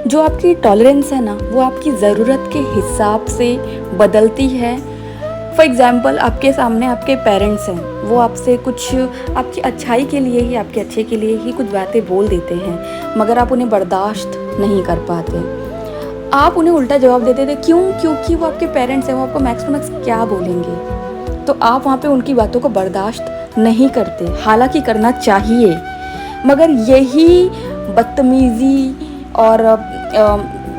जो आपकी टॉलरेंस है ना, वो आपकी ज़रूरत के हिसाब से बदलती है। फॉर एग्ज़ाम्पल, आपके सामने आपके पेरेंट्स हैं, वो आपसे कुछ आपकी अच्छाई के लिए ही, आपके अच्छे के लिए ही कुछ बातें बोल देते हैं, मगर आप उन्हें बर्दाश्त नहीं कर पाते। आप उन्हें उल्टा जवाब देते थे, क्यों? क्योंकि वो आपके पेरेंट्स हैं, वो आपको मैक्स टू मैक्स क्या बोलेंगे। तो आप वहाँ पे उनकी बातों को बर्दाश्त नहीं करते, हालांकि करना चाहिए, मगर यही बदतमीज़ी और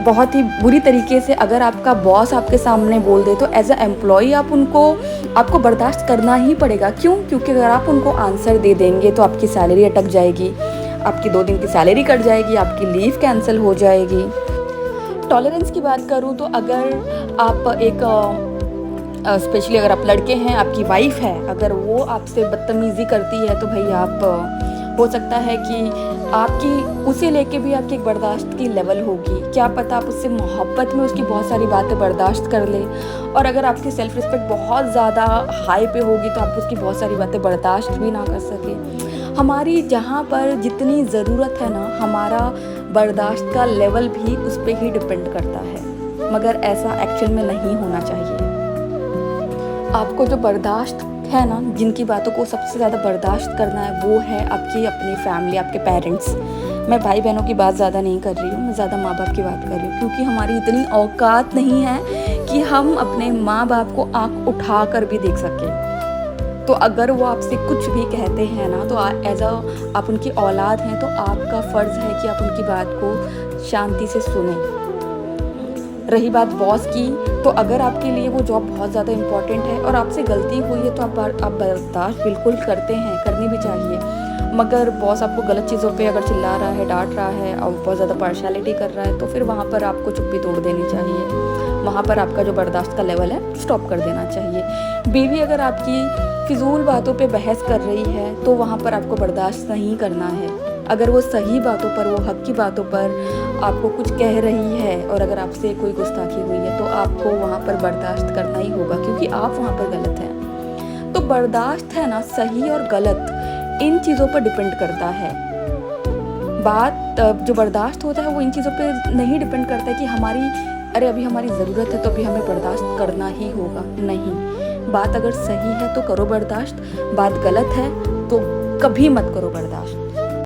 बहुत ही बुरी तरीके से अगर आपका बॉस आपके सामने बोल दे, तो एज अ एम्प्लॉई आपको बर्दाश्त करना ही पड़ेगा। क्यों? क्योंकि अगर आप उनको आंसर दे देंगे तो आपकी सैलरी अटक जाएगी, आपकी 2 दिन की सैलरी कट जाएगी, आपकी लीव कैंसिल हो जाएगी। टॉलरेंस की बात करूँ तो अगर आप एक स्पेशली अगर आप लड़के हैं, आपकी वाइफ है, अगर वो आपसे बदतमीज़ी करती है, तो भाई आप हो सकता है कि आपकी उसे लेके भी आपकी एक बर्दाश्त की लेवल होगी। क्या पता आप उससे मोहब्बत में उसकी बहुत सारी बातें बर्दाश्त कर लें, और अगर आपकी सेल्फ़ रिस्पेक्ट बहुत ज़्यादा हाई पे होगी तो आप उसकी बहुत सारी बातें बर्दाश्त भी ना कर सकें। हमारी जहाँ पर जितनी ज़रूरत है ना, हमारा बर्दाश्त का लेवल भी उस पे ही डिपेंड करता है, मगर ऐसा एक्चुअल में नहीं होना चाहिए। आपको जो बर्दाश्त है ना, जिनकी बातों को सबसे ज़्यादा बर्दाश्त करना है, वो है आपकी अपनी फैमिली, आपके पेरेंट्स। मैं भाई बहनों की बात ज़्यादा नहीं कर रही हूँ, मैं ज़्यादा माँ बाप की बात कर रही हूँ, क्योंकि हमारी इतनी औकात नहीं है कि हम अपने माँ बाप को आँख उठा कर भी देख सकें। तो अगर वो आपसे कुछ भी कहते हैं ना, तो आप उनकी औलाद हैं, तो आपका फ़र्ज़ है कि आप उनकी बात को शांति से सुनें। रही बात बॉस की, तो अगर आपके लिए वो जॉब बहुत ज़्यादा इम्पॉर्टेंट है और आपसे गलती हुई है, तो आप बर्दाश्त बिल्कुल करते हैं, करनी भी चाहिए। मगर बॉस आपको गलत चीज़ों पे अगर चिल्ला रहा है, डांट रहा है और बहुत ज़्यादा पार्शियलिटी कर रहा है, तो फिर वहाँ पर आपको चुप्पी तोड़ देनी चाहिए। वहाँ पर आपका जो बर्दाश्त का लेवल है स्टॉप कर देना चाहिए। बीवी अगर आपकी फिजूल बातों पे बहस कर रही है, तो वहाँ पर आपको बर्दाश्त नहीं करना है। अगर वो सही बातों पर, वो हक की बातों पर आपको कुछ कह रही है, और अगर आपसे कोई गुस्ताखी हुई है, तो आपको वहाँ पर बर्दाश्त करना ही होगा, क्योंकि आप वहाँ पर गलत हैं। तो बर्दाश्त है ना, सही और गलत इन चीज़ों पर डिपेंड करता है। बात जो बर्दाश्त होता है वो इन चीज़ों पे नहीं डिपेंड करता है कि अभी हमारी ज़रूरत है तो अभी हमें बर्दाश्त करना ही होगा। नहीं, बात अगर सही है तो करो बर्दाश्त, बात गलत है तो कभी मत करो बर्दाश्त।